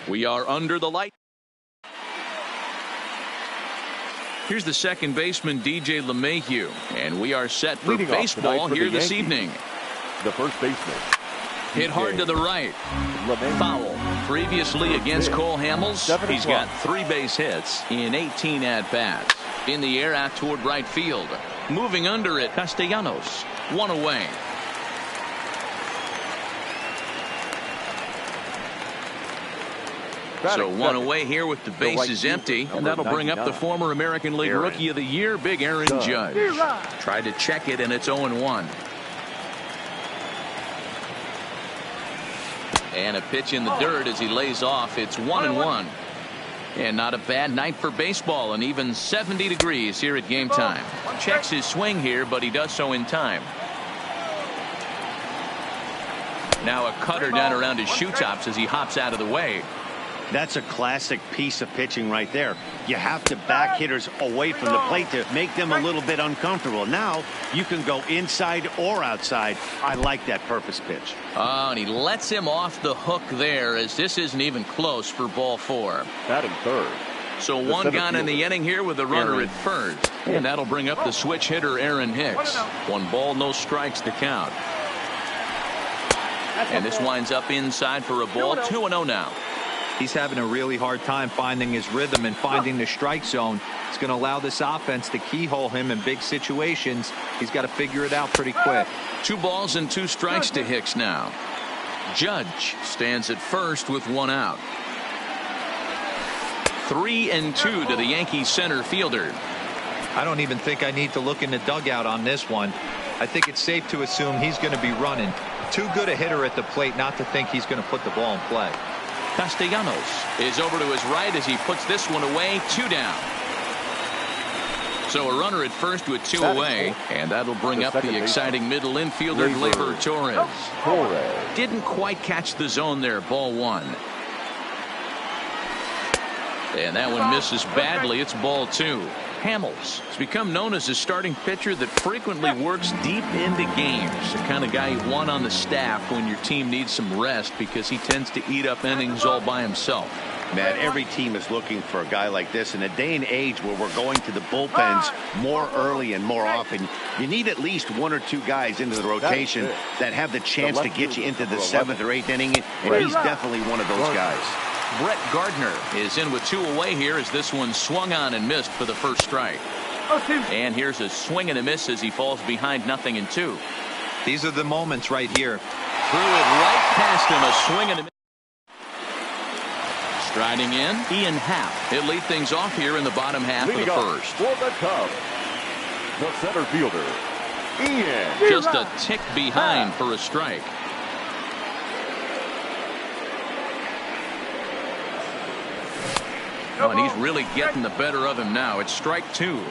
We are under the light. Here's the second baseman, DJ LeMahieu, and we are set for baseball here this evening. The first baseman. Hit hard to the right. Foul. Previously against Cole Hamels, he's got 3 base hits in 18 at-bats. In the air out toward right field. Moving under it, Castellanos. 1 away. So 1 away here with the bases empty, and that'll bring up the former American League Rookie of the Year, Big Aaron Judge. Tried to check it, and it's 0-1. And a pitch in the dirt as he lays off. It's 1-1. And not a bad night for baseball, and even 70 degrees here at game time. Checks his swing here, but he does so in time. Now a cutter down around his shoe tops as he hops out of the way. That's a classic piece of pitching right there. You have to back hitters away from the plate to make them a little bit uncomfortable. Now you can go inside or outside. I like that purpose pitch. Oh, and he lets him off the hook there as this isn't even close for ball 4. Batting third. So 1 gone in the inning here with the runner at first. And that'll bring up the switch hitter, Aaron Hicks. 1 ball, no strikes to count. And this winds up inside for a ball. 2-0 now. He's having a really hard time finding his rhythm and finding the strike zone. It's going to allow this offense to keyhole him in big situations. He's got to figure it out pretty quick. 2 balls and 2 strikes to Hicks now. Judge stands at first with 1 out. 3-2 to the Yankees center fielder. I don't even think I need to look in the dugout on this one. I think it's safe to assume he's going to be running. Too good a hitter at the plate not to think he's going to put the ball in play. Castellanos is over to his right as he puts this one away. 2 down. So a runner at first with 2 away, and that'll bring up the exciting middle infielder, Gleyber Torres. Didn't quite catch the zone there. Ball 1. And that one misses badly. It's ball 2. Hamels has become known as a starting pitcher that frequently works deep into games. The kind of guy you want on the staff when your team needs some rest because he tends to eat up innings all by himself. Matt, every team is looking for a guy like this in a day and age where we're going to the bullpens more early and more often. You need at least 1 or 2 guys into the rotation that have the chance to get you into the 7th or 8th inning, and he's definitely one of those guys. Brett Gardner is in with 2 away here as this one swung on and missed for the first strike. And here's a swing and a miss as he falls behind 0-2. These are the moments right here. Threw it right past him. A swing and a miss. Striding in, Ian Happ. He'll lead things off here in the bottom half of the first. For the Cubs, the center fielder, Ian. Just a tick behind for a strike. Oh, and he's really getting the better of him now. It's strike 2.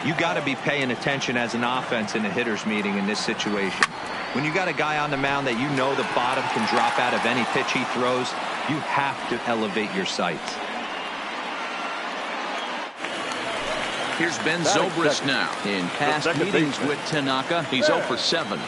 You got to be paying attention as an offense in a hitter's meeting in this situation. When you got a guy on the mound that you know the bottom can drop out of any pitch he throws, you have to elevate your sights. Here's Ben Zobrist now. In past meetings with Tanaka, he's 0 for 7.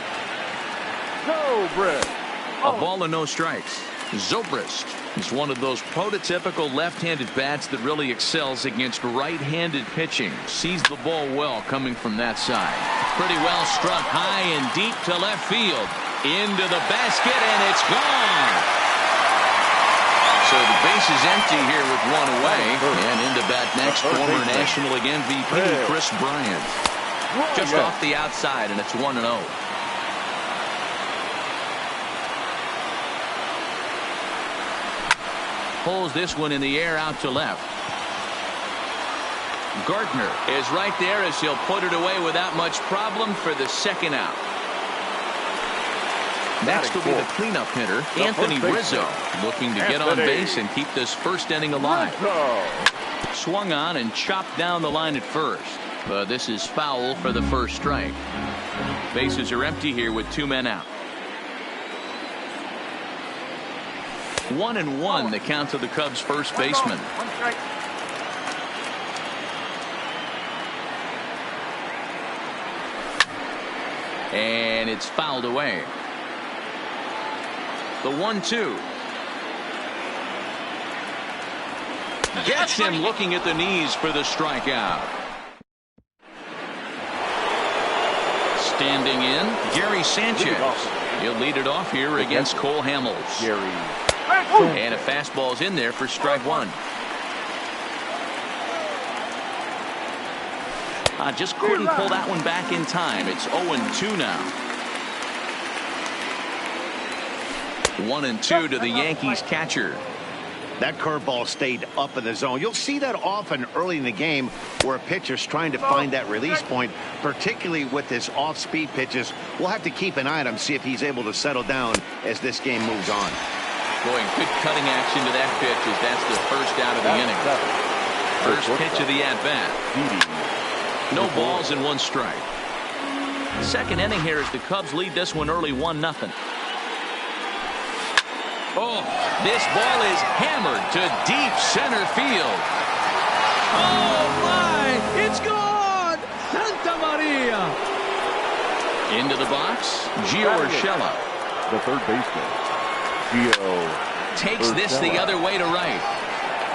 A ball and no strikes. Zobrist is one of those prototypical left-handed bats that really excels against right-handed pitching. Sees the ball well coming from that side. Pretty well struck high and deep to left field. Into the basket, and it's gone. So the base is empty here with 1 away. And into bat next, former National League MVP Chris Bryant. Just off the outside, and it's 1-0. Pulls this one in the air out to left. Gardner is right there as he'll put it away without much problem for the 2nd out. Next will be the cleanup hitter, Anthony Rizzo, looking to get on base and keep this first inning alive. Swung on and chopped down the line at first, but this is foul for the first strike. Bases are empty here with 2 men out. 1-1 the count to the Cubs first baseman. And it's fouled away. The 1-2. Gets him looking at the knees for the strikeout. Standing in, Gary Sanchez. He'll lead it off here against Cole Hamels. And a fastball's in there for strike one. Just couldn't pull that one back in time. It's 0-2 now. 1-2 to the Yankees catcher. That curveball stayed up in the zone. You'll see that often early in the game where a pitcher's trying to find that release point, particularly with his off-speed pitches. We'll have to keep an eye on him, see if he's able to settle down as this game moves on. Boy, good cutting action to that pitch as that's the first out of the inning. First pitch of the at-bat. No balls and one strike. Second inning here as the Cubs lead this one early 1-0. Oh, this ball is hammered to deep center field. Oh, my! It's gone! Santa Maria! Into the box, Gio Urshela. The third baseman, Gio takes this the other way to right.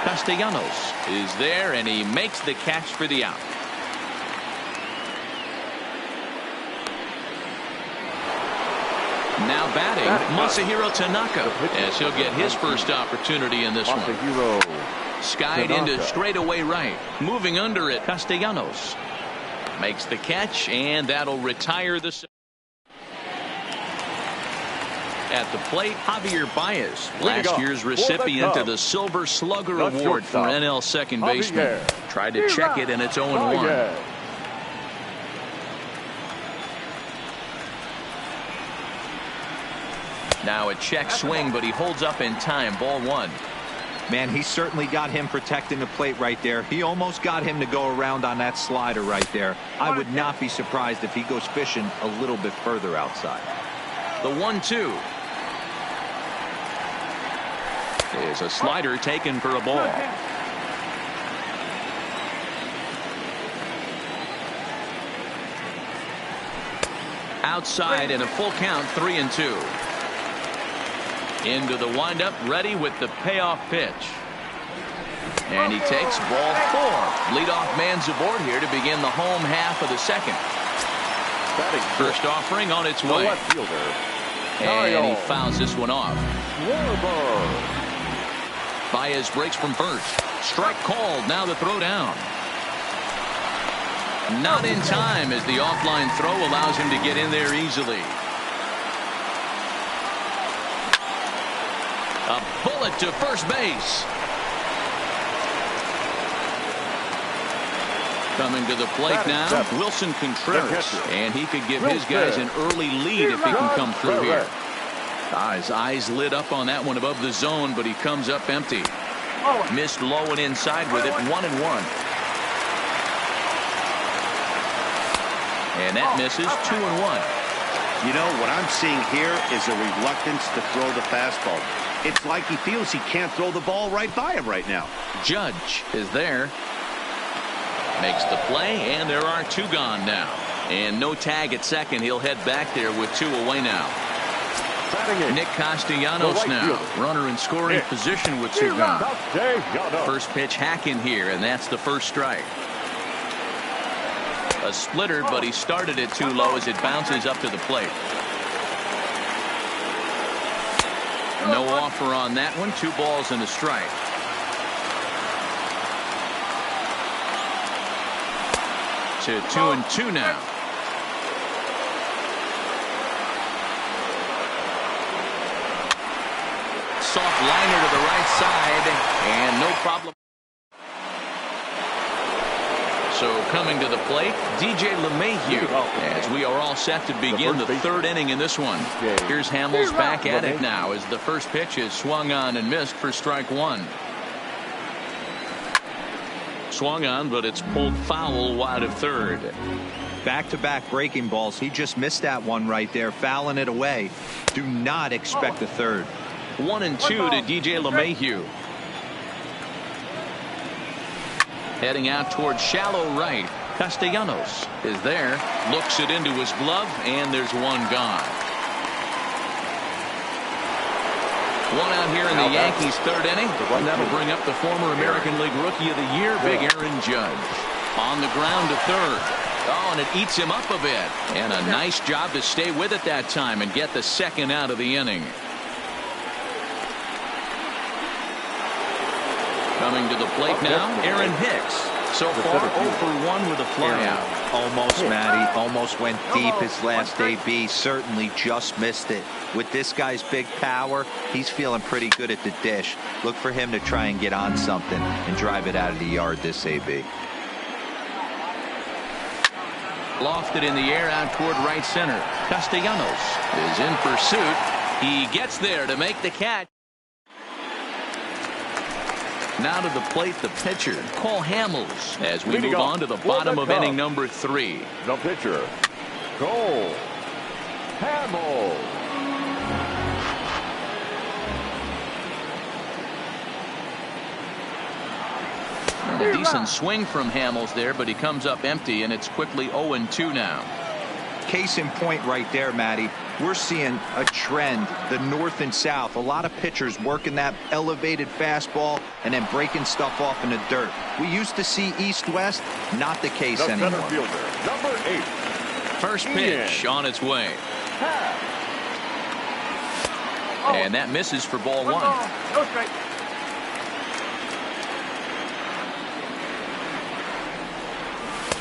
Castellanos is there, and he makes the catch for the out. Now batting, Masahiro Tanaka, as he'll get his first opportunity in this one. Skied into straightaway right. Moving under it, Castellanos makes the catch, and that'll retire the. At the plate, Javier Baez, last year's recipient of the Silver Slugger Award for NL second baseman. Tried to check it, and it's 0-1. Now a check swing, but he holds up in time. Ball one. Man, he certainly got him protecting the plate right there. He almost got him to go around on that slider right there. I would not be surprised if he goes fishing a little bit further outside. The 1-2 is a slider taken for a ball. Outside and a full count, 3-2. Into the windup, ready with the payoff pitch. And he takes ball four. Leadoff man's aboard here to begin the home half of the second. First offering on its way. And he fouls this one off. Baez breaks from first. Strike called. Now the throw down. Not in time as the offline throw allows him to get in there easily. A bullet to first base. Coming to the plate now, Wilson Contreras. And he could give his guys an early lead if he can come through here. His eyes lit up on that one above the zone, but he comes up empty. Missed low and inside with it, 1-1. And that misses, 2-1. You know, what I'm seeing here is a reluctance to throw the fastball. It's like he feels he can't throw the ball right by him right now. Judge is there. Makes the play, and there are two gone now. And no tag at second. He'll head back there with two away now. Nick Castellanos now. Runner in scoring position with two gone. First pitch hack in here, and that's the first strike. A splitter, but he started it too low as it bounces up to the plate. No offer on that one. 2 balls and a strike. To 2-2 now. Soft liner to the right side, and no problem. So coming to the plate, DJ LeMahieu, as we are all set to begin the third inning in this one. Here's Hamels back at it now as the first pitch is swung on and missed for strike one. Swung on, but it's pulled foul wide of third. Back-to-back breaking balls. He just missed that one right there, fouling it away. Do not expect a third. 1-2 to DJ LeMahieu. Heading out towards shallow right. Castellanos is there. Looks it into his glove, and there's one gone. One out here in the Yankees' third inning, and that'll bring up the former American League Rookie of the Year, Big Aaron Judge. On the ground to third. Oh, and it eats him up a bit. And a nice job to stay with it that time and get the second out of the inning. Coming to the plate now, Aaron Hicks. So far, 0 for 1 with a flyout. Almost, Matty. Almost went deep his last AB. Certainly just missed it. With this guy's big power, he's feeling pretty good at the dish. Look for him to try and get on something and drive it out of the yard this AB. Lofted in the air out toward right center. Castellanos is in pursuit. He gets there to make the catch. Now to the plate, the pitcher, Cole Hamels, as we move on to the bottom of inning number 3. The pitcher, Cole Hamels. A decent swing from Hamels there, but he comes up empty, and it's quickly 0-2 now. Case in point right there, Matty. We're seeing a trend, the north and south. A lot of pitchers working that elevated fastball and then breaking stuff off in the dirt. We used to see east-west, not the case anymore. Center fielder, number 8. First pitch on its way. And that misses for ball 1. No strike.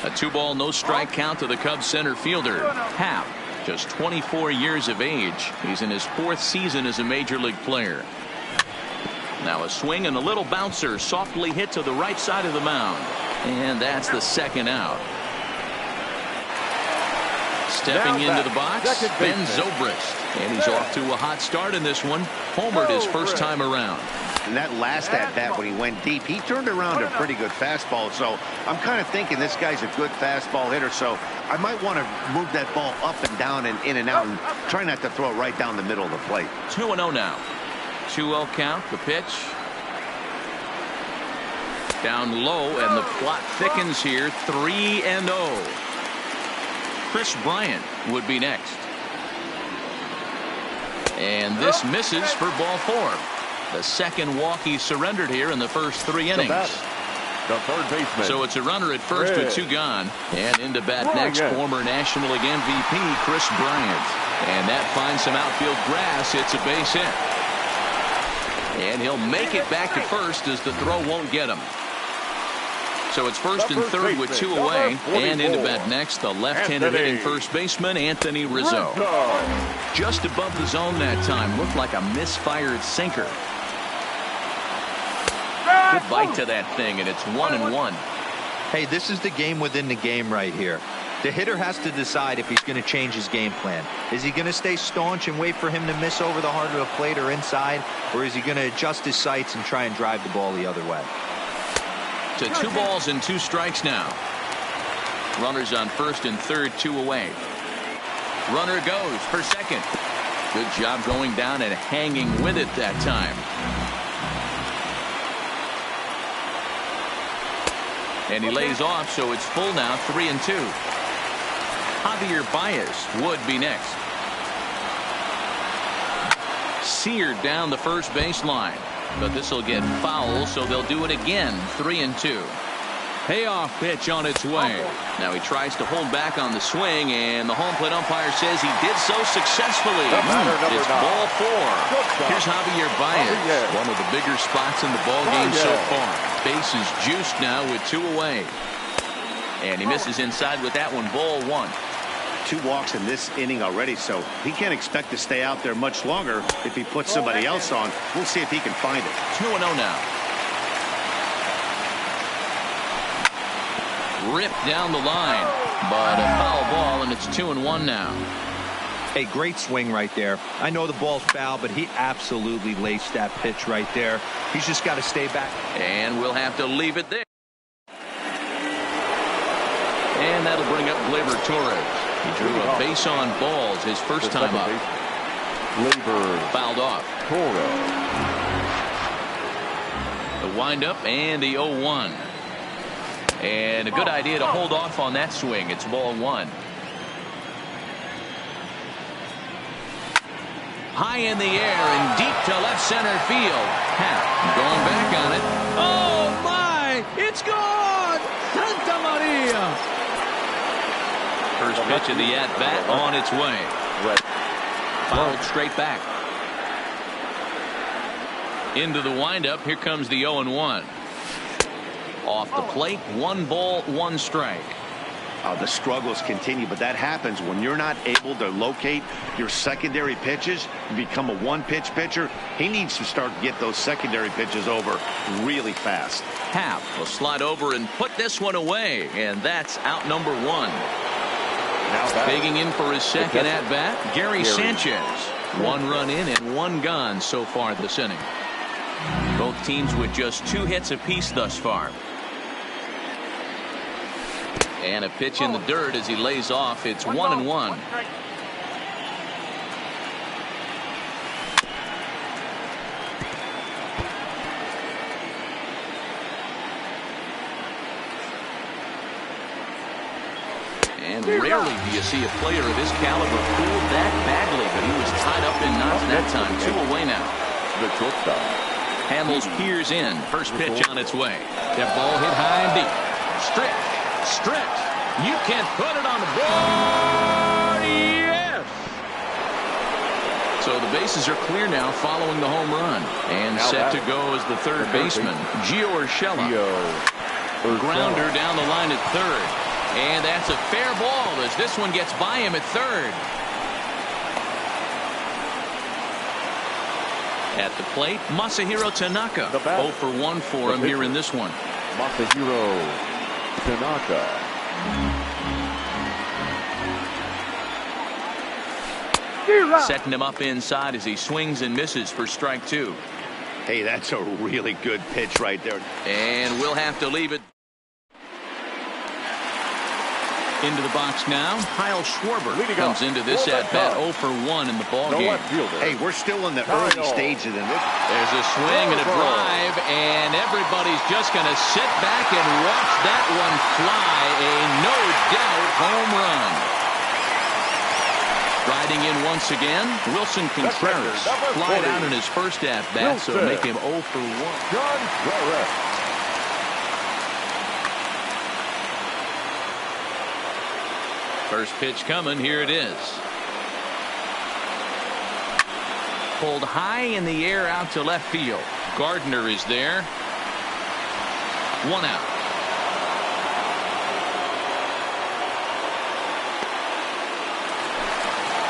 A 2-ball, no strike count to the Cubs center fielder, Happ. Just 24 years of age. He's in his 4th season as a major league player. Now a swing and a little bouncer softly hit to the right side of the mound. And that's the second out. Stepping into the box, Ben Zobrist. And he's off to a hot start in this one. Homered his first time around. And that last at-bat when he went deep, he turned around a pretty good fastball. So I'm kind of thinking this guy's a good fastball hitter. So I might want to move that ball up and down and in and out and try not to throw it right down the middle of the plate. 2-0 now. 2-0 count, the pitch. Down low, and the plot thickens here. 3-0. Chris Bryant would be next. And this misses for ball 4. The second walk he surrendered here in the first 3 innings. The third baseman. So it's a runner at first with 2 gone. And into bat next, former National League MVP Chris Bryant. And that finds some outfield grass. It's a base hit. And he'll make it back to first as the throw won't get him. So it's first and third with 2 away. And into bat next, the left-handed hitting first baseman, Anthony Rizzo. Just above the zone that time. Looked like a misfired sinker. Good bite to that thing, and it's 1-1. Hey, this is the game within the game right here. The hitter has to decide if he's going to change his game plan. Is he going to stay staunch and wait for him to miss over the heart of the plate or inside? Or is he going to adjust his sights and try and drive the ball the other way? To 2 balls and 2 strikes now. Runners on first and third, 2 away. Runner goes for second. Good job going down and hanging with it that time. And he lays off, so it's full now, 3-2. Javier Baez would be next. Seared down the first baseline. But this will get foul, so they'll do it again, 3-2. Payoff pitch on its way. Now he tries to hold back on the swing, and the home plate umpire says he did so successfully. It's ball 4. Here's Javier Baez, one of the bigger spots in the ball game so far. Base is juiced now with 2 away. And he misses inside with that one, ball 1. 2 walks in this inning already, so he can't expect to stay out there much longer if he puts somebody else on. We'll see if he can find it. 2-0 now. Ripped down the line, but a foul ball, and it's 2-1 now. A great swing right there. I know the ball's foul, but he absolutely laced that pitch right there. He's just got to stay back. And we'll have to leave it there. And that'll bring up Gleyber Torres. He drew a base on balls his first time up. Fouled off. The windup and the 0-1. And a good idea to hold off on that swing. It's ball 1. High in the air and deep to left center field. Happ going back on it. Oh, my! It's gone! Santa Maria! First pitch of the at-bat on its way. Fouled straight back. Into the windup. Here comes the 0-1. Off the plate. 1 ball, 1 strike. The struggles continue, but that happens when you're not able to locate your secondary pitches. You become a one-pitch pitcher. He needs to start to get those secondary pitches over really fast. Happ will slide over and put this one away, and that's out number 1. Digging in for his second at-bat, Gary Sanchez. 1 run in and 1 gone so far this inning. Both teams with just 2 hits apiece thus far. And a pitch in the dirt as he lays off. It's 1-1. And rarely do you see a player of his caliber fooled that badly, but he was tied up in knots that time. 2 away now. The shortstop. Hamels peers in. First pitch on its way. That ball hit high and deep. Strict. You can't put it on the board. Yes. So the bases are clear now following the home run. And set to go as the third baseman, Gio Urshela. Grounder down the line at third. And that's a fair ball as this one gets by him at third. At the plate, Masahiro Tanaka. 0 for 1 for him here in this one. Masahiro Tanaka. Setting him up inside as he swings and misses for strike 2. Hey, that's a really good pitch right there. And we'll have to leave it. Into the box now, Kyle Schwarber comes into this at-bat 0 for 1 in the ballgame. Hey, we're still in the early stages of this. There's a swing and a drive, and everybody's just going to sit back and watch that one fly. A no-doubt home run. Riding in once again, Wilson Contreras flied out in his first at-bat, so make him 0 for 1. First pitch coming. Here it is. Pulled high in the air out to left field. Gardner is there. 1 out.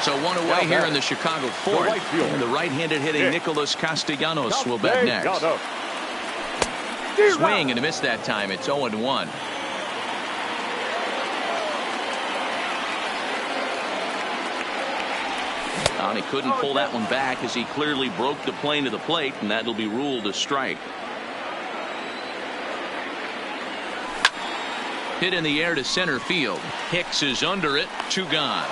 So 1 away here in the Chicago fourth. And the right-handed hitting Nicholas Castellanos will bat next. Swing and a miss that time. It's 0-1. And he couldn't pull that one back as he clearly broke the plane of the plate, and that'll be ruled a strike. Hit in the air to center field. Hicks is under it. 2 gone.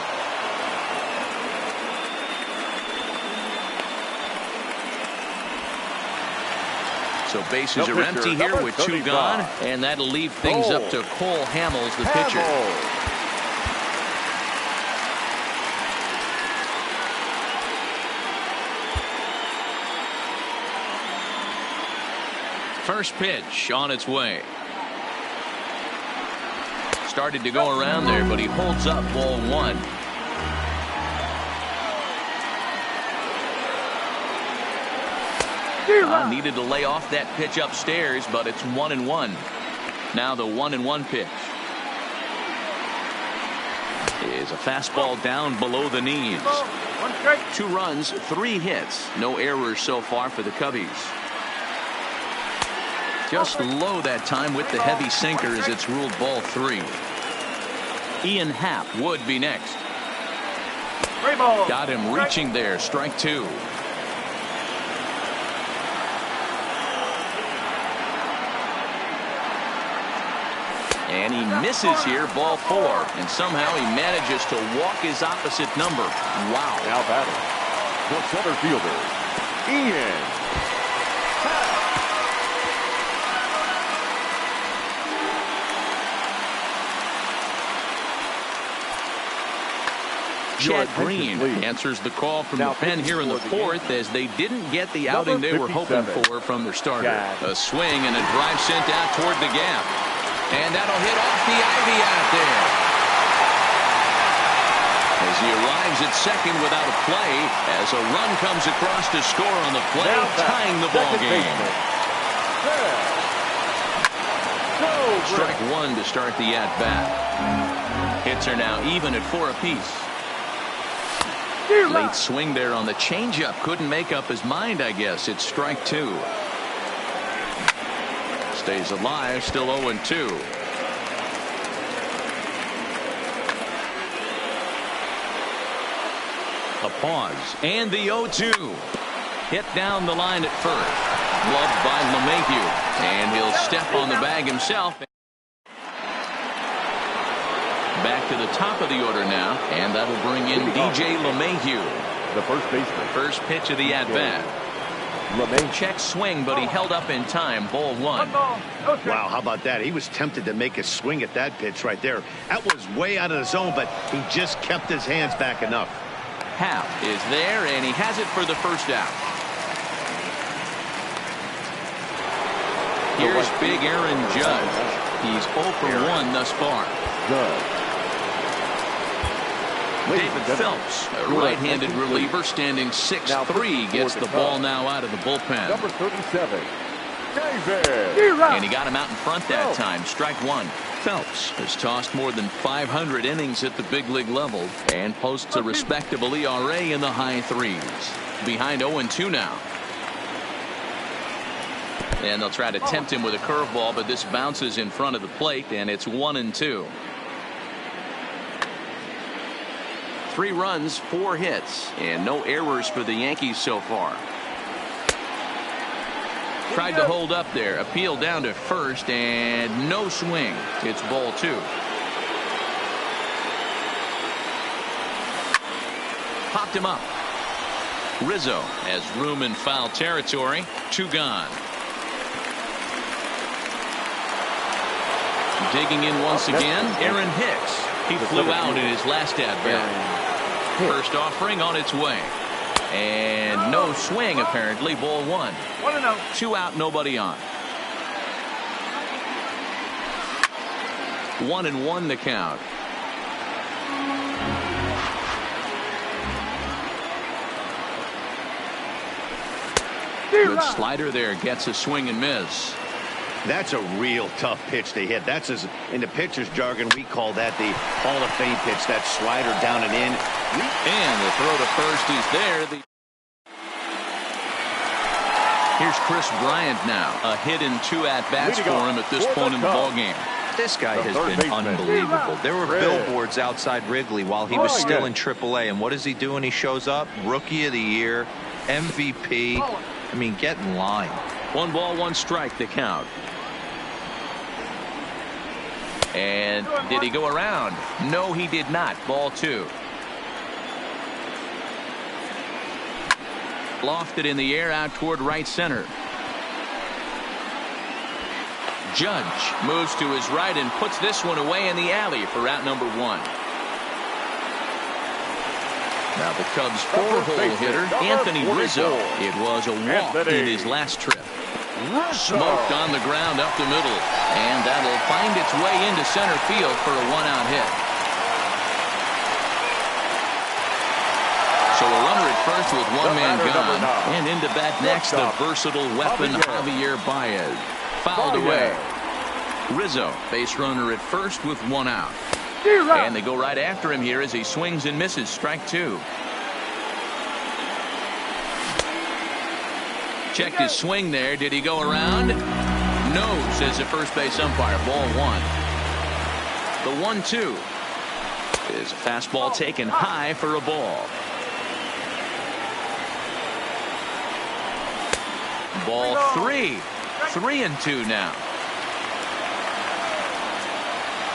So bases are empty here with 2 gone, and that'll leave things up to Cole Hamels, the pitcher. First pitch on its way. Started to go around there, but he holds up ball 1. Needed to lay off that pitch upstairs, but it's 1-1. Now the 1-1 pitch is a fastball down below the knees. 2 runs, 3 hits, no errors so far for the Cubbies. Just low that time with the heavy sinker as it's ruled ball 3. Ian Happ would be next. Got him reaching there. Strike 2. And he misses here, ball 4. And somehow he manages to walk his opposite number. Wow. Now batting, the center fielder, Ian. Chad Green answers the call from the pen here in the fourth as they didn't get the outing they were hoping for from their starter. A swing and a drive sent out toward the gap. And that'll hit off the ivy out there. As he arrives at second without a play, as a run comes across to score on the play, tying the ball game. Strike one to start the at-bat. Hits are now even at 4 apiece. Late swing there on the changeup. Couldn't make up his mind, I guess. It's strike two. Stays alive, still 0-2. A pause, and the 0-2. Hit down the line at first. Gloved by LeMahieu, and he'll step on the bag himself. Back to the top of the order now, and that'll bring in DJ LeMahieu. The first baseman. First pitch of the at-bat. Check swing, but he held up in time. Ball one. Wow, how about that? He was tempted to make a swing at that pitch right there. That was way out of the zone, but he just kept his hands back enough. Happ is there, and he has it for the first out. Here's big Aaron Judge. He's 0 for 1 thus far. David Phelps, a right-handed reliever, standing 6'3", gets the ball now out of the bullpen. Number 37, David. And he got him out in front that time. Strike one. Phelps has tossed more than 500 innings at the big league level and posts a respectable ERA in the high threes. Behind 0-2 now. And they'll try to tempt him with a curveball, but this bounces in front of the plate, and it's 1-2. 3 runs, 4 hits, and no errors for the Yankees so far. Tried to hold up there, appeal down to first, and no swing. It's ball 2. Popped him up. Rizzo has room in foul territory. 2 gone. Digging in once again, Aaron Hicks. He flew out in his last at-bat. First offering on its way. And no swing, apparently. Ball 1. 2 out, nobody on. 1-1 the count. Good slider there, gets a swing and miss. That's a real tough pitch to hit. That's in the pitcher's jargon, we call that the Hall of Fame pitch. That slider down and in. And the throw to first is there. Here's Chris Bryant now. A hit in 2 at-bats for him at this point in the ballgame. This guy has been unbelievable. There were billboards outside Wrigley while he was still in AAA. And what is he doing? He shows up, Rookie of the Year, MVP. I mean, get in line. 1 ball, 1 strike, the count. And did he go around? No, he did not. Ball 2. Lofted in the air out toward right center. Judge moves to his right and puts this one away in the alley for out number 1. Now the Cubs' 4-hole hitter, Anthony Rizzo. It was a walk in his last trip. Smoked on the ground up the middle, and that'll find its way into center field for a 1-out hit. So a runner at first with 1 man gone, and into bat next the versatile weapon Javier Baez. Fouled away. Rizzo, base runner at first with 1 out. And they go right after him here as he swings and misses. Strike 2. Checked his swing there. Did he go around? No, says the first base umpire. Ball 1. The 1-2 is a fastball taken high for a ball. Ball 3. 3-2 now.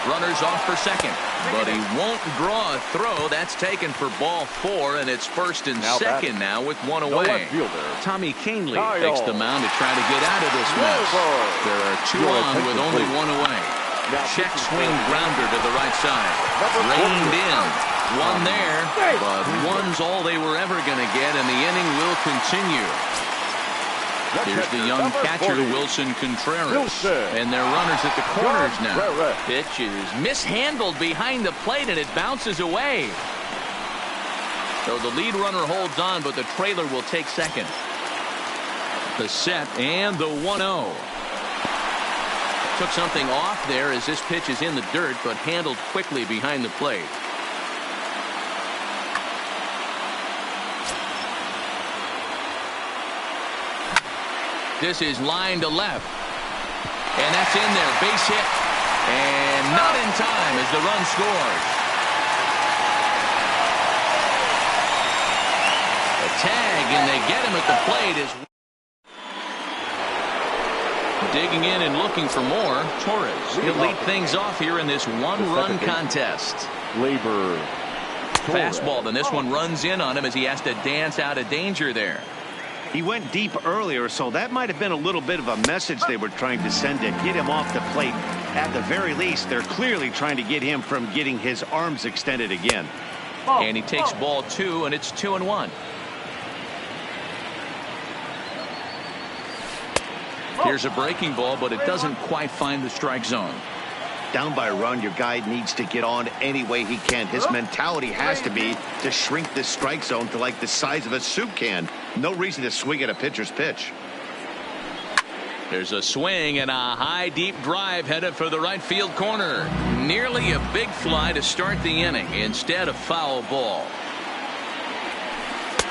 Runners off for second, but he won't draw a throw. That's taken for ball 4, and it's first and second now with 1 away. Tommy Kahnle takes the mound to try to get out of this mess. There are 2 on with only 1 away. Check swing grounder to the right side. Reined in. one there, but one's all they were ever going to get, and the inning will continue. Here's the young catcher, Wilson Contreras. And they're runners at the corners now. Pitch is mishandled behind the plate, and it bounces away. So the lead runner holds on, but the trailer will take second. The set and the 1-0. Took something off there as this pitch is in the dirt, but handled quickly behind the plate. This is line to left. And that's in there. Base hit. And not in time as the run scores. A tag, and they get him at the plate. Digging in and looking for more. Torres. He'll lead things off here in this one-run contest. Labor. Fastball, and this one runs in on him as he has to dance out of danger there. He went deep earlier, so that might have been a little bit of a message they were trying to send to get him off the plate. At the very least, they're clearly trying to get him from getting his arms extended again. And he takes ball 2, and it's 2-1. Here's a breaking ball, but it doesn't quite find the strike zone. Down by a run, your guy needs to get on any way he can. His mentality has to be to shrink this strike zone to like the size of a soup can. No reason to swing at a pitcher's pitch. There's a swing and a high deep drive headed for the right field corner. Nearly a big fly to start the inning instead of foul ball.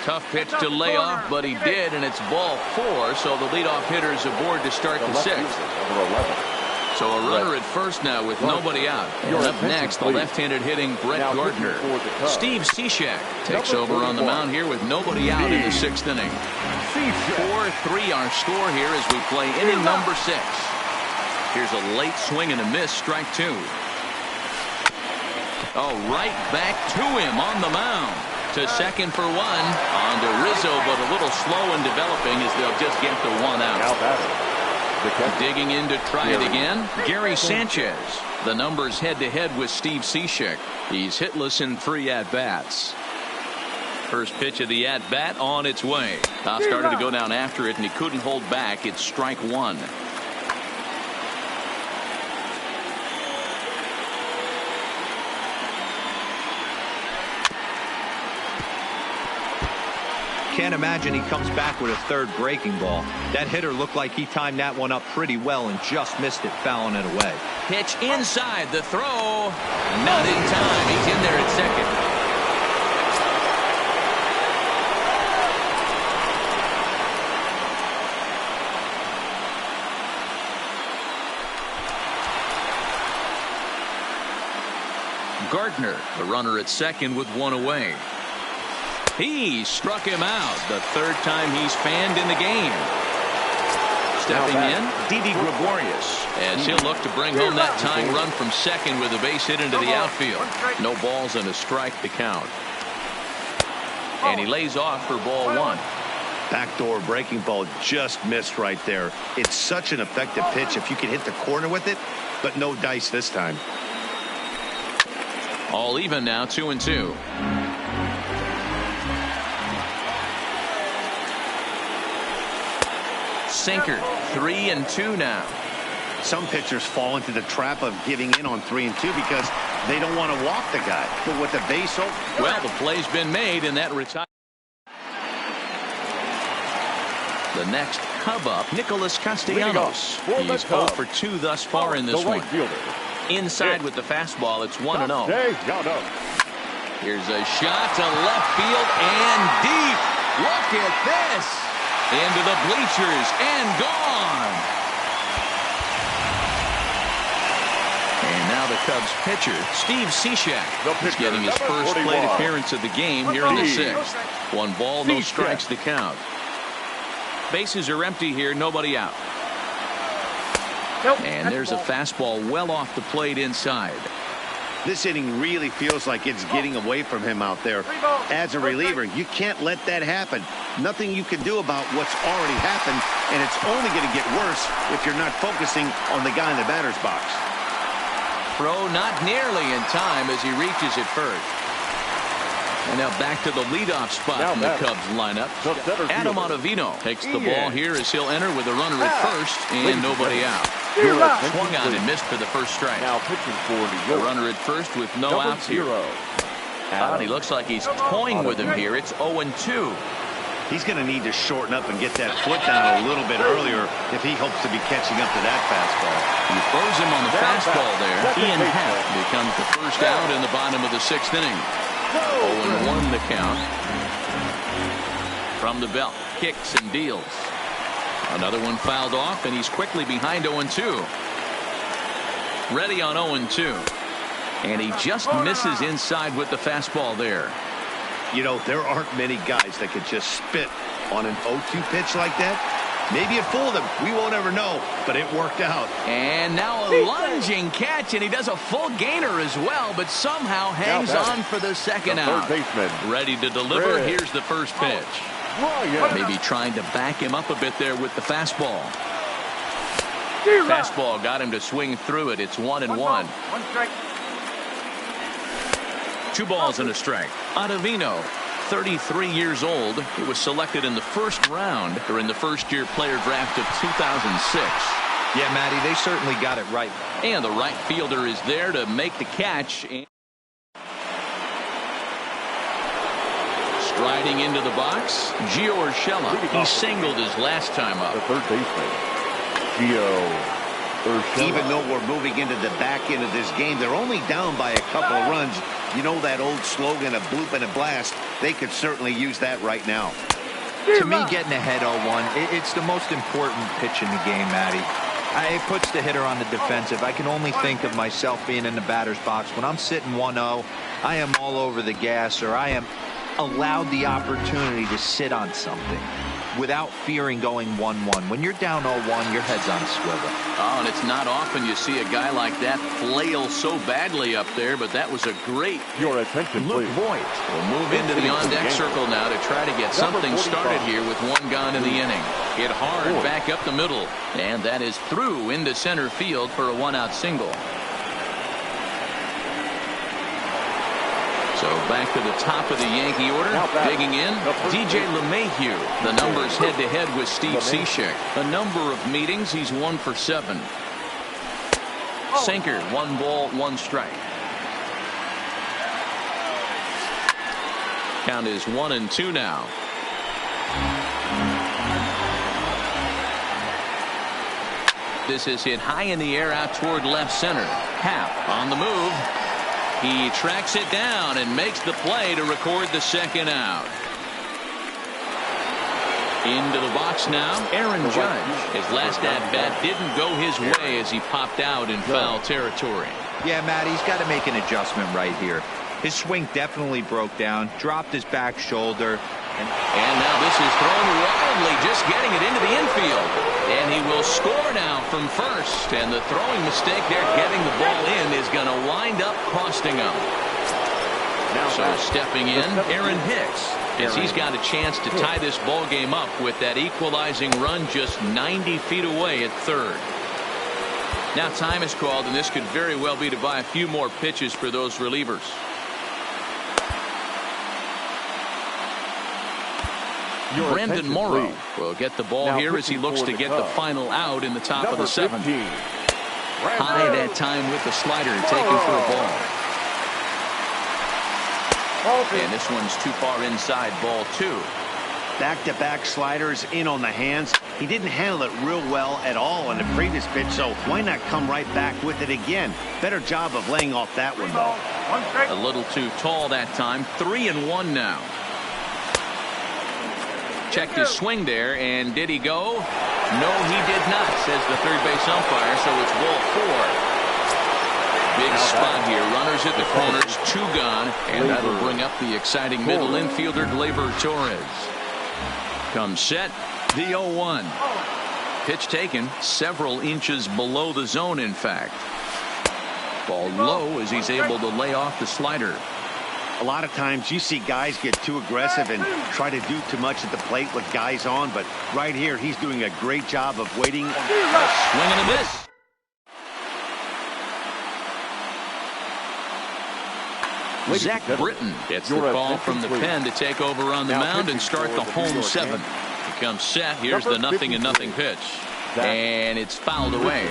Tough pitch to lay off, but he did, and it's ball 4, so the leadoff hitter is aboard to start the 6th. So a runner at first now with nobody out. And up next, the left-handed hitting Brett Gardner. Steve Cishek takes over on the mound here with nobody out in the 6th inning. 4-3 our score here as we play inning number 6. Here's a late swing and a miss, strike 2. Oh, right back to him on the mound. To second for 1. On to Rizzo, but a little slow in developing as they'll just get the 1 out. Digging in to try it again, Gary Sanchez. The numbers head-to-head with Steve Cishek. He's hitless in 3 at-bats. First pitch of the at-bat on its way. Started to go down after it, and he couldn't hold back. It's strike 1. Can't imagine he comes back with a third breaking ball. That hitter looked like he timed that one up pretty well and just missed it, fouling it away. Pitch inside, the throw. Not in time. He's in there at second. Gardner, the runner at second with 1 away. He struck him out. The 3rd time he's fanned in the game. Stepping in, Didi Gregorius, as he'll look to bring home that tying run from second with a base hit into the outfield. No balls and a strike to count. And he lays off for ball 1. Backdoor breaking ball just missed right there. It's such an effective pitch if you can hit the corner with it, but no dice this time. All even now, 2-2. Sinker, 3-2 now. Some pitchers fall into the trap of giving in on 3-2 because they don't want to walk the guy. But with the base open, well, the play's been made, and that retires. The next Cub up, Nicholas Castellanos. He's 0 for 2 thus far in this one. Inside with the fastball, it's 1-0. Here's a shot to left field and deep. Look at this. Into the bleachers and gone. And now the Cubs pitcher, Steve Cishek, is getting his first plate appearance of the game here in the 6th. 1 ball, no strikes to count. Bases are empty here, nobody out. And there's a fastball well off the plate inside. This inning really feels like it's getting away from him out there. As a reliever, you can't let that happen. Nothing you can do about what's already happened, and it's only going to get worse if you're not focusing on the guy in the batter's box. Throw not nearly in time as he reaches it first. And now back to the leadoff spot in the Cubs lineup. Adam Ottavino takes the ball here as he'll enter with a runner at first and nobody out. Swung on and missed for the first strike. Now pitching for New A York. runner at first with no outs here. He looks like he's toying with him here. It's 0-2. He's going to need to shorten up and get that foot down a little bit earlier if he hopes to be catching up to that fastball. He throws him on the fastball there. Ian Happ becomes the first out in the bottom of the 6th inning. 0-1 the count. From the belt, kicks and deals. Another one fouled off, and he's quickly behind 0-2. Ready on 0-2. And he just misses inside with the fastball there. You know, there aren't many guys that could just spit on an 0-2 pitch like that. Maybe it fooled him. We won't ever know, but it worked out. And now a lunging catch, and he does a full gainer as well, but somehow hangs on for the second out. Ready to deliver. Here's the first pitch. Maybe trying to back him up a bit there with the fastball. Fastball got him to swing through it. It's 1-1. 1 strike. 2 balls and a strike. Ottavino, 33 years old. He was selected in the first round during the first-year player draft of 2006. Yeah, Matty, they certainly got it right. And the right fielder is there to make the catch. Striding into the box, Gio Urshela. He singled his last time up. The third baseman, Gio Urshela. Even though we're moving into the back end of this game, they're only down by a couple of runs. You know that old slogan, a bloop and a blast. They could certainly use that right now. To me, getting ahead 0-1, it's the most important pitch in the game, Matty. It puts the hitter on the defensive. I can only think of myself being in the batter's box. When I'm sitting 1-0, I am all over the gas, or I am allowed the opportunity to sit on something without fearing going 1-1. When you're down 0-1, your head's on a swivel. Oh, and it's not often you see a guy like that flail so badly up there, but that was a great Your attention, Luke please. Voigt will move into the on-deck circle now to try to get something started here with 1 gone in the inning. Hit hard back up the middle, and that is through into center field for a 1-out single. So back to the top of the Yankee order. Digging in, DJ LeMahieu. The numbers head-to-head with Steve Cishek. A number of meetings, he's 1 for 7. Sinker, 1 ball, 1 strike. Count is 1-2 now. This is hit high in the air out toward left center. Happ on the move. He tracks it down and makes the play to record the second out. Into the box now, Aaron Judge. His last at-bat didn't go his way as he popped out in foul territory. Yeah, Matt, he's got to make an adjustment right here. His swing definitely broke down, dropped his back shoulder. And now this is thrown wildly, just getting it into the infield. And he will score now from first. And the throwing mistake there, getting the ball in, is going to wind up costing him. So stepping in, Aaron Hicks, as he's got a chance to tie this ball game up with that equalizing run just 90 feet away at third. Now time is called, and this could very well be to buy a few more pitches for those relievers. Brandon Morrow will get the ball here as he looks to get the final out in the top of the 7th. High that time with the slider, taken for a ball. And this one's too far inside, ball 2. Back-to-back sliders in on the hands. He didn't handle it real well at all on the previous pitch, so why not come right back with it again? Better job of laying off that one, though. A little too tall that time. 3-1 now. Checked his swing there, and did he go? No, he did not, says the third base umpire, so it's ball 4. Big spot here. Runners at the corners, 2 gone, and that'll bring up the exciting middle infielder, Gleyber Torres. Comes set, the 0-1. Pitch taken several inches below the zone, in fact. Ball low as he's able to lay off the slider. A lot of times you see guys get too aggressive and try to do too much at the plate with guys on, but right here he's doing a great job of waiting. Swing and a miss. Zach Britton gets the call from the pen to take over on the mound and start the home seventh. He comes set. Here's the 0-0 pitch. And it's fouled away.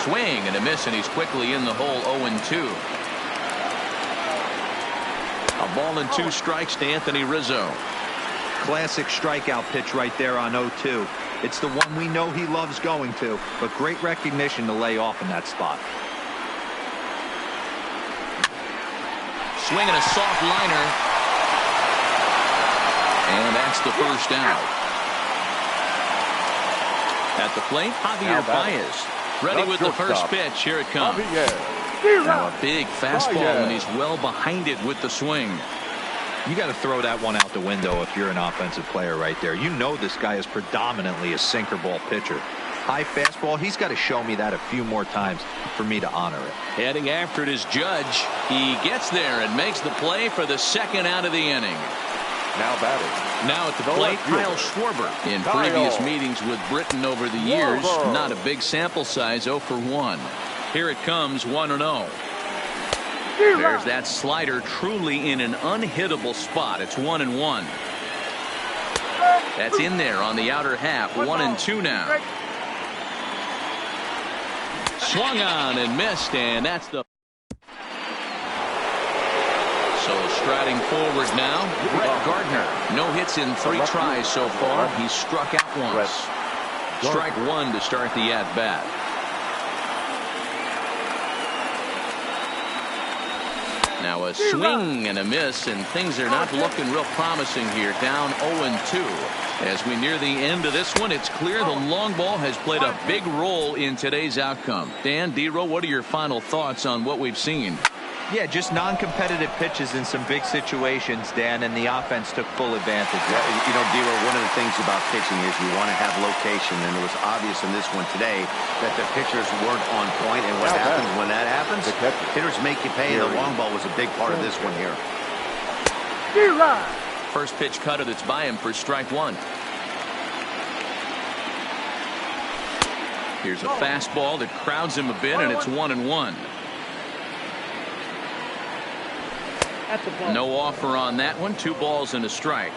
Swing and a miss, and he's quickly in the hole. 0-2. A ball and 2 strikes to Anthony Rizzo. Classic strikeout pitch right there on 0-2. It's the one we know he loves going to, but great recognition to lay off in that spot. Swing and a soft liner. And that's the first out. At the plate, Javier Baez. Ready with the first pitch. Here it comes. Now a big fastball, and he's well behind it with the swing. You got to throw that one out the window if you're an offensive player right there. You know this guy is predominantly a sinker ball pitcher. High fastball, he's got to show me that a few more times for me to honor it. Heading after it is Judge. He gets there and makes the play for the second out of the inning. Now batting. Now at the plate, Kyle Schwarber. In previous meetings with Britton over the years, not a big sample size, 0 for 1. Here it comes, 1-0. There's that slider, truly in an unhittable spot. It's 1-1. That's in there on the outer half. 1-2 now. Swung on and missed, and that's the... So striding forward now, Brett Gardner. No hits in 3 tries so far. He's struck out once. Strike 1 to start the at-bat. Now a swing and a miss, and things are not looking real promising here. Down 0-2. As we near the end of this one, it's clear the long ball has played a big role in today's outcome. Dan, D-Row, what are your final thoughts on what we've seen? Yeah, just non-competitive pitches in some big situations, Dan, and the offense took full advantage. Yeah, you know, D-Row, one of the things about pitching is you want to have location, and it was obvious in this one today that the pitchers weren't on point, and what happens when that happens? Hitters make you pay, and the long ball was a big part of this one here. First pitch cutter that's by him for strike 1. Here's a fastball that crowds him a bit, and it's 1-1. No offer on that one. 2 balls and a strike.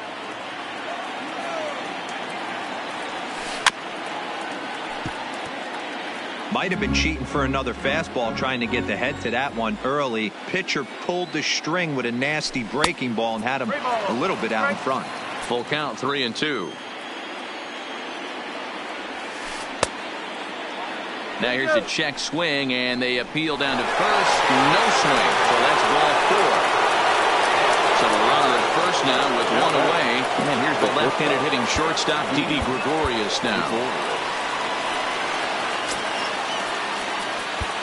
Might have been cheating for another fastball, trying to get the head to that one early. Pitcher pulled the string with a nasty breaking ball and had him a little bit out in front. Full count, 3-2. Now here's a check swing, and they appeal down to first. No swing, so that's ball 4. So a runner at first now with 1 away. And here's the left-handed hitting shortstop, Didi Gregorius now.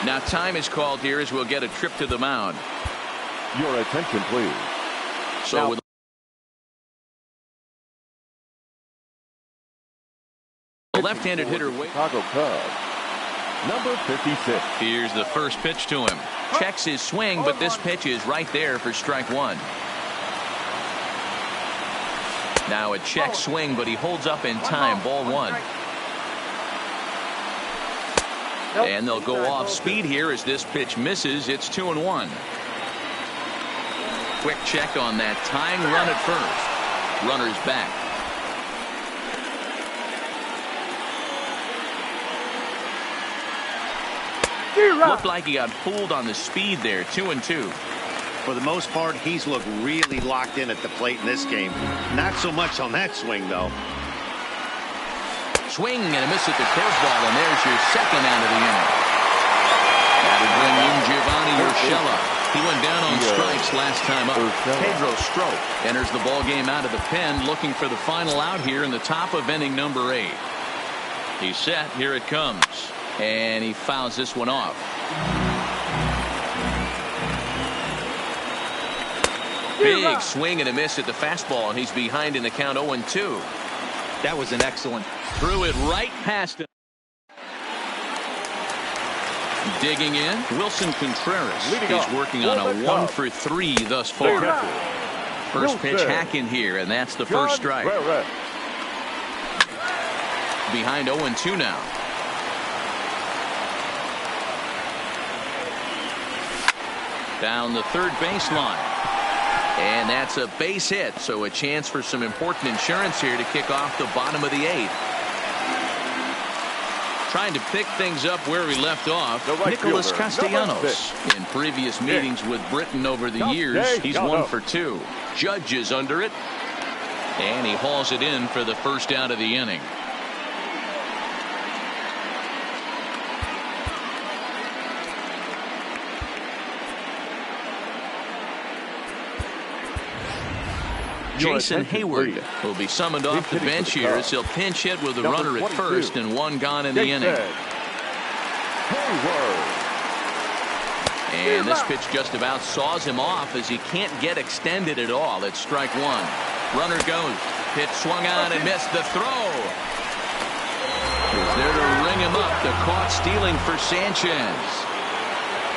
Now time is called here as we'll get a trip to the mound. Your attention, please. So with the left-handed hitter, Chicago Cubs, number 56. Here's the first pitch to him. Checks his swing, but this pitch is right there for strike 1. Now a check swing, but he holds up in time. Ball 1. And they'll go off speed here as this pitch misses. It's 2-1. Quick check on that tying run at first. Runner's back. Looked like he got fooled on the speed there. 2-2. For the most part, he's looked really locked in at the plate in this game. Not so much on that swing, though. Swing and a miss at the curveball, and there's your second out of the inning. That would bring in Giovanni Urshela. He went down on strikes last time up. Pedro Strop enters the ball game out of the pen, looking for the final out here in the top of inning number 8. He's set. Here it comes. And he fouls this one off. Big swing and a miss at the fastball, and he's behind in the count 0-2. That was an excellent. Threw it right past him. Digging in, Wilson Contreras. He's working on a 1 for 3 thus far. First pitch hack in here, and that's the first strike. Behind 0-2 now. Down the third baseline. And that's a base hit, so a chance for some important insurance here to kick off the bottom of the 8th. Trying to pick things up where we left off, Nicholas Castellanos. In previous meetings with Britain over the years, he's 1 for 2. Judge is under it, and he hauls it in for the first out of the inning. Jason Hayward will be summoned off the bench here as he'll pinch hit with a runner at first and 1 gone in the inning. And this pitch just about saws him off as he can't get extended at all. It's strike 1. Runner goes. Pitch swung on and missed the throw. He's there to ring him up. The caught stealing for Sanchez.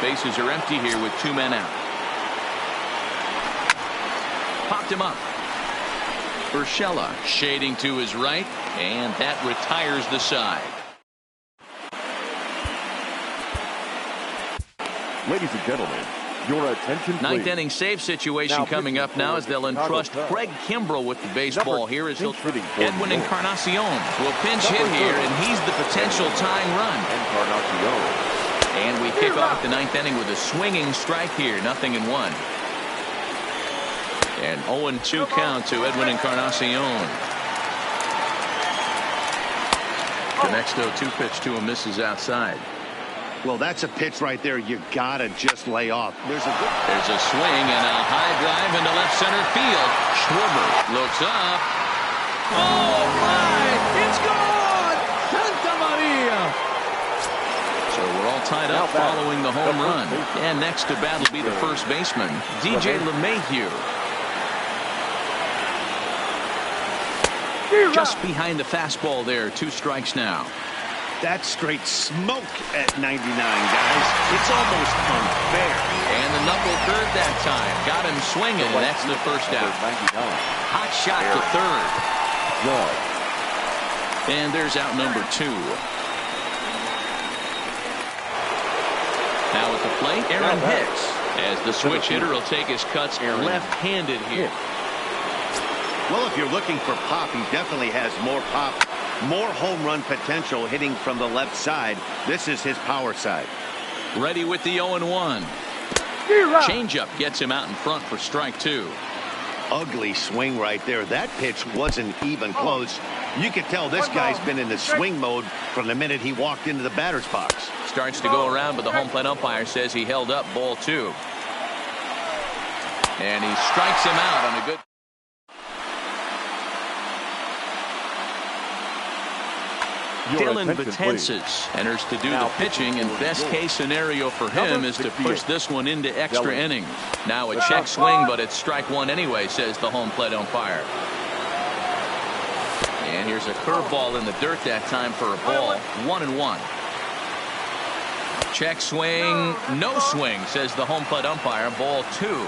Bases are empty here with 2 men out. Popped him up. Urshela shading to his right, and that retires the side. Ladies and gentlemen, your attention, please. 9th inning save situation coming up now as they'll entrust Craig Kimbrell with the baseball here as he'll Edwin Encarnacion will pinch hit here, and he's the potential tying run. And we kick off the 9th inning with a swinging strike here, 0-1. And 0-2 count to Edwin Encarnacion. The next 0-2 pitch to him misses outside. Well, that's a pitch right there you gotta just lay off. There's a swing and a high drive into left center field. Schwarber looks up. Oh my, it's gone! Santa Maria! So we're all tied up following the home run. And next to bat will be the first baseman, DJ LeMahieu. Just behind the fastball there. 2 strikes now. That's straight smoke at 99, guys. It's almost unfair. And the knuckle curve that time. Got him swinging, and that's the first out. Hot shot to third. And there's out number 2. Now at the plate, Aaron Hicks. As the switch hitter will take his cuts left-handed here. Well, if you're looking for pop, he definitely has more pop, more home run potential hitting from the left side. This is his power side. Ready with the 0-1. Changeup gets him out in front for strike 2. Ugly swing right there. That pitch wasn't even close. You could tell this guy's been in the swing mode from the minute he walked into the batter's box. Starts to go around, but the home plate umpire says he held up ball 2. And he strikes him out on a good. Dylan Betances enters to do the pitching, and best case scenario for him is to push this one into extra innings. Now a check swing, but it's strike 1 anyway, says the home plate umpire. And here's a curveball in the dirt that time for a ball. 1-1. Check swing, no swing, says the home plate umpire. Ball 2.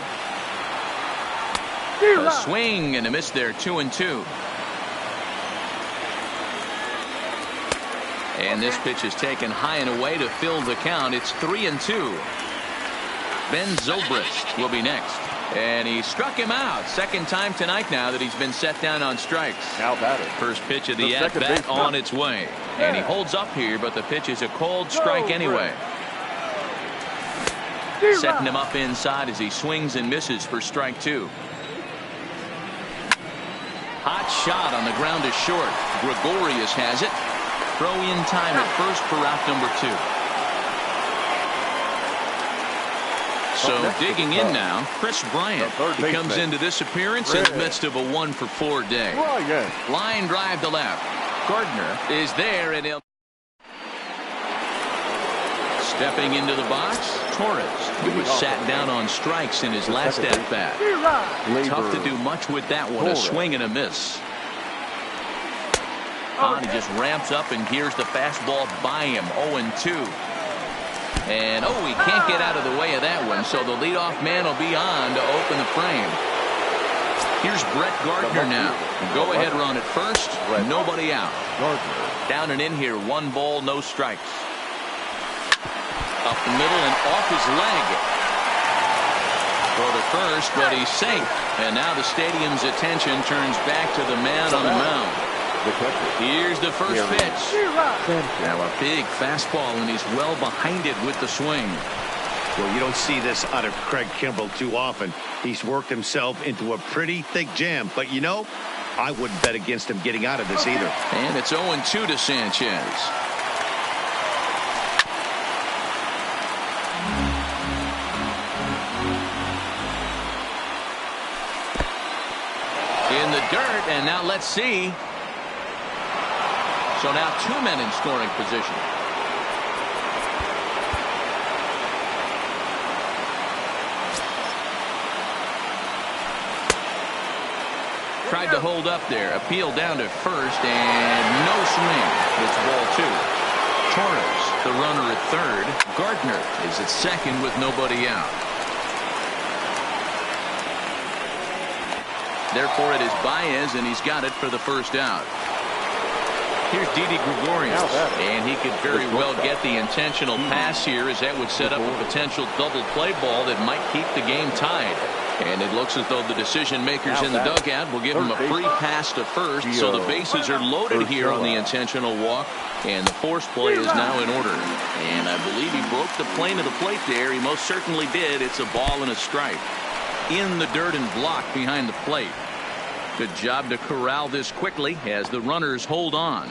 A swing and a miss there. 2-2. And this pitch is taken high and away to fill the count. It's 3-2. Ben Zobrist will be next. And he struck him out. Second time tonight now that he's been set down on strikes. Now batter. First pitch of the at-bat on its way. And he holds up here, but the pitch is a cold strike anyway. Setting him up inside as he swings and misses for strike 2. Hot shot on the ground to short. Gregorius has it. Throw in time at first for out number 2. So digging in now, Chris Bryant. He comes into this appearance in the midst of a 1-for-4 day. Line drive to left. Gardner is there, and he'll. Stepping into the box, Torres. He was sat down on strikes in his last at-bat. Tough to do much with that one. A swing and a miss. He just ramps up and gears the fastball by him. 0-2. And he can't get out of the way of that one, so the leadoff man will be on to open the frame. Here's Brett Gardner now. Go ahead run at first. Nobody out. Down and in here. 1 ball, no strikes. Up the middle and off his leg. for the first, but he's safe. And now the stadium's attention turns back to the man on the mound. Here's the first pitch. Now a big fastball, and he's well behind it with the swing. Well, you don't see this out of Craig Kimbrell too often. He's worked himself into a pretty thick jam. But, you know, I wouldn't bet against him getting out of this either. And it's 0-2 to Sanchez. In the dirt, and now let's see. So now 2 men in scoring position. Tried to hold up there. Appeal down to first, and no swing. It's ball 2. Torres, the runner at third. Gardner is at second with nobody out. Therefore, it is Baez, and he's got it for the first out. Here's Didi Gregorius, and he could very well get the intentional pass here, as that would set up a potential double play ball that might keep the game tied. And it looks as though the decision makers in the dugout will give him a free pass to first, so the bases are loaded here on the intentional walk, and the force play is now in order. And I believe he broke the plane of the plate there. He most certainly did. It's a ball and a strike. In the dirt and blocked behind the plate. Good job to corral this quickly as the runners hold on.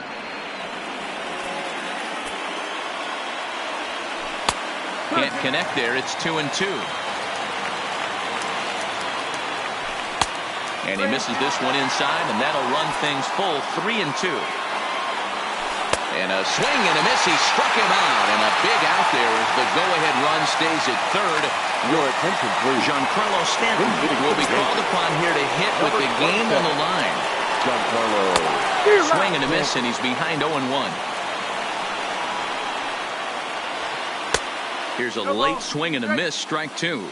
Can't connect there. It's 2-2. And he misses this one inside, and that'll run things full. 3-2. And a swing and a miss. He struck him out, and a big out there as the go-ahead run stays at third. Your attention, please. Giancarlo Stanton will be called upon here to hit with the game on the line. Giancarlo. Swing and a miss, and he's behind 0-1. Here's a late swing and a miss, strike 2.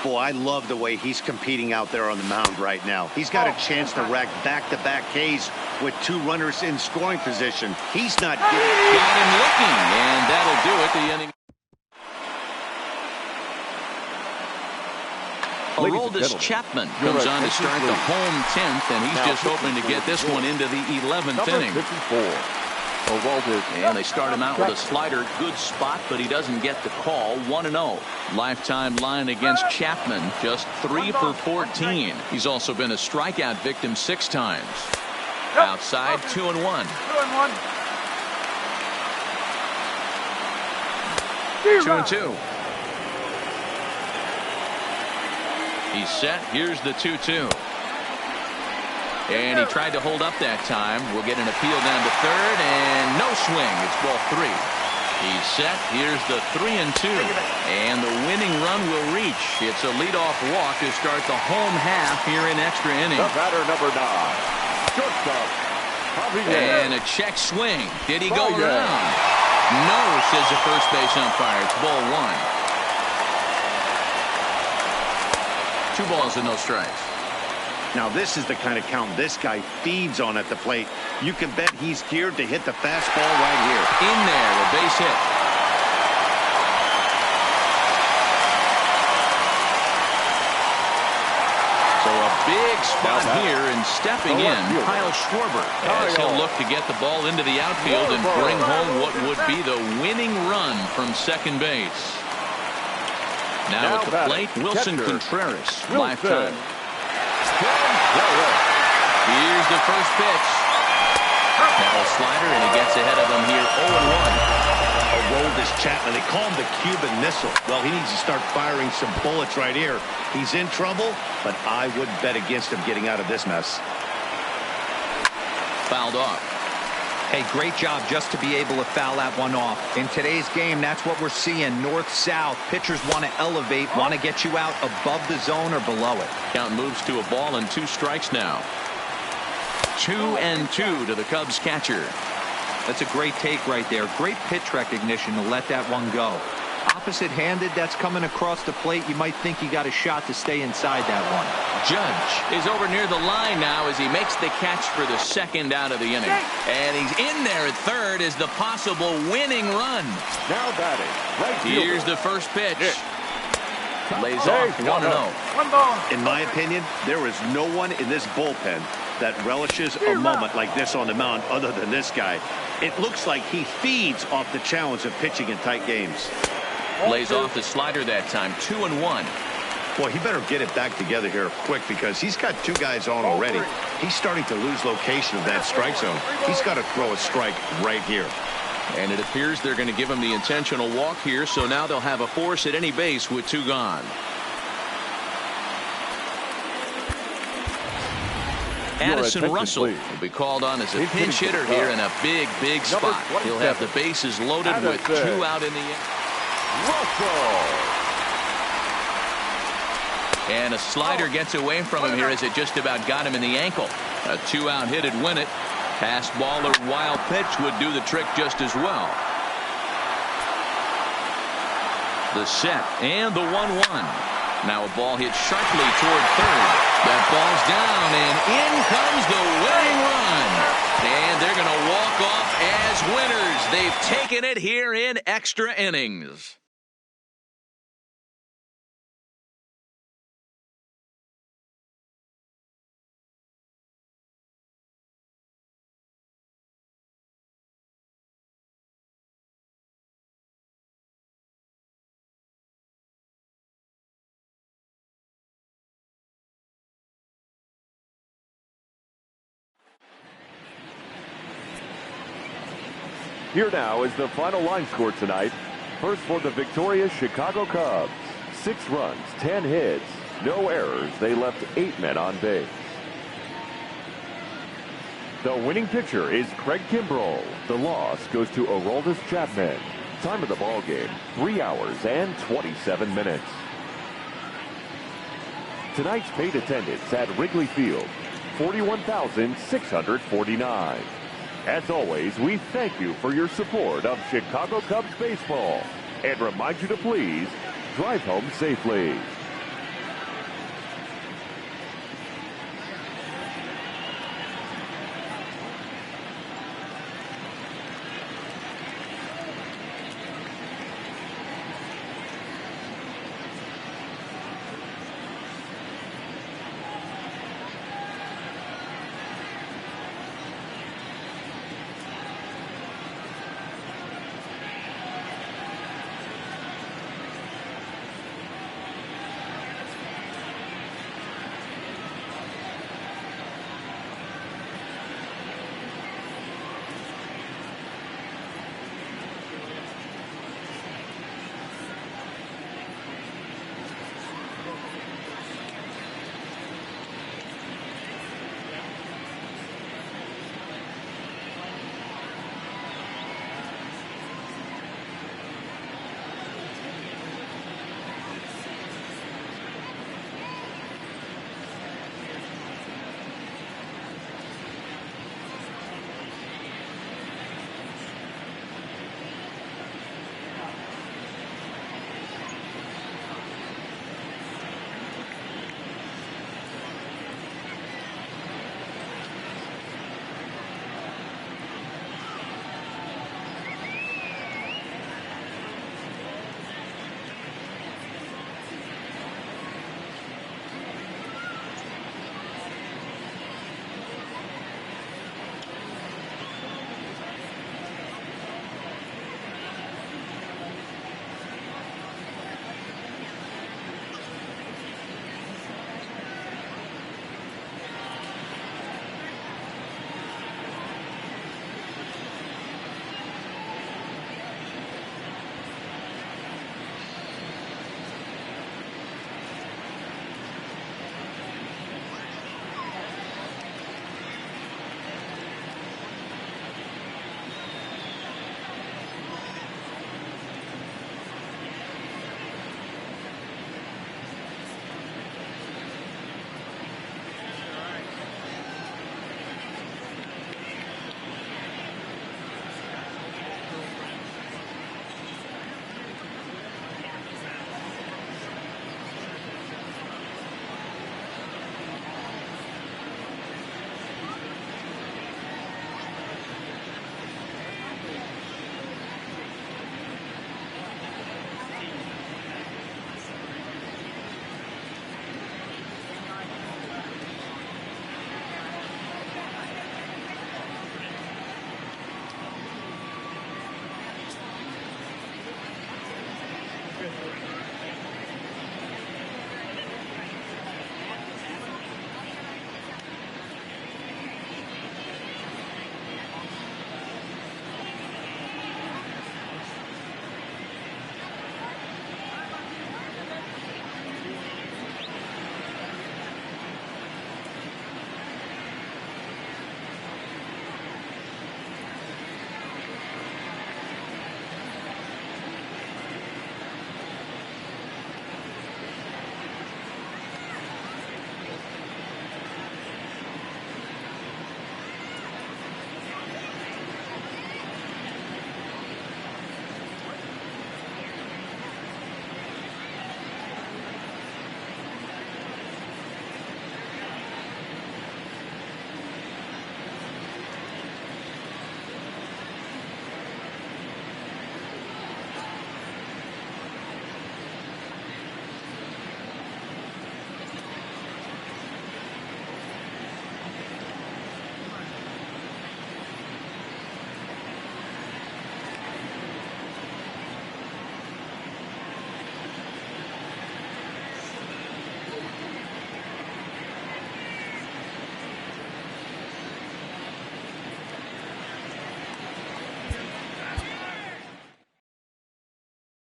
Boy, I love the way he's competing out there on the mound right now. He's got a chance to rack back-to-back Ks with 2 runners in scoring position. He's not giving. Got him looking, and that'll do it. The inning. Aroldis Chapman comes on to start the home 10th, and he's just hoping to get this one into the 11th inning. 54. And they start him out with a slider. Good spot, but he doesn't get the call. 1-0. Lifetime line against Chapman, just 3 for 14. He's also been a strikeout victim 6 times. Outside, 2-1. 2-2. He's set. Here's the 2-2. And he tried to hold up that time. We'll get an appeal down to third, and no swing. It's ball 3. He's set. Here's the 3-2. And the winning run will reach. It's a leadoff walk to start the home half here in extra innings. The batter, number 9. Shortstop. And a check swing. Did he go around? No, says the first base umpire. It's ball 1. 2 balls and no strikes. Now, this is the kind of count this guy feeds on at the plate. You can bet he's geared to hit the fastball right here. In there, a base hit. So a big spot here, and stepping in, Kyle Schwarber, as he'll look to get the ball into the outfield and bring home what would be the winning run from second base. Now at the plate, Wilson Contreras, lifetime. Here's the first pitch. Now a slider, and he gets ahead of him here. 0-1. Aroldis Chapman. They call him the Cuban missile. Well, he needs to start firing some bullets right here. He's in trouble, but I wouldn't bet against him getting out of this mess. Fouled off. Hey, great job just to be able to foul that one off. In today's game, that's what we're seeing. North-south. Pitchers want to elevate, want to get you out above the zone or below it. Count moves to a ball and 2 strikes now. 2-2 to the Cubs catcher. That's a great take right there. Great pitch recognition to let that one go. Opposite-handed, that's coming across the plate. You might think he got a shot to stay inside that one. Judge is over near the line now as he makes the catch for the second out of the inning. And he's in there at third as the possible winning run. Now batting. Right fielder. Here's the first pitch. Lays off 1-0. In my opinion, there is no one in this bullpen that relishes a moment like this on the mound other than this guy. It looks like he feeds off the challenge of pitching in tight games. Lays off the slider that time. 2-1. Boy, he better get it back together here quick because he's got two guys on already. He's starting to lose location of that strike zone. He's got to throw a strike right here. And it appears they're going to give him the intentional walk here, so now they'll have a force at any base with 2 gone. Addison Russell will be called on as a pinch hitter here in a big spot. He'll have the bases loaded with 2 out in the end. And a slider gets away from him here as it just about got him in the ankle. A 2-out hit would win it. Pass ball or wild pitch would do the trick just as well. The set and the 1-1. Now a ball hit sharply toward third. That ball's down, and in comes the winning run. And they're going to walk off as winners. They've taken it here in extra innings. Here now is the final line score tonight. First for the victorious Chicago Cubs. 6 runs, 10 hits, no errors. They left 8 men on base. The winning pitcher is Craig Kimbrell. The loss goes to Aroldis Chapman. Time of the ball game, 3 hours and 27 minutes. Tonight's paid attendance at Wrigley Field, 41,649. As always, we thank you for your support of Chicago Cubs baseball and remind you to please drive home safely.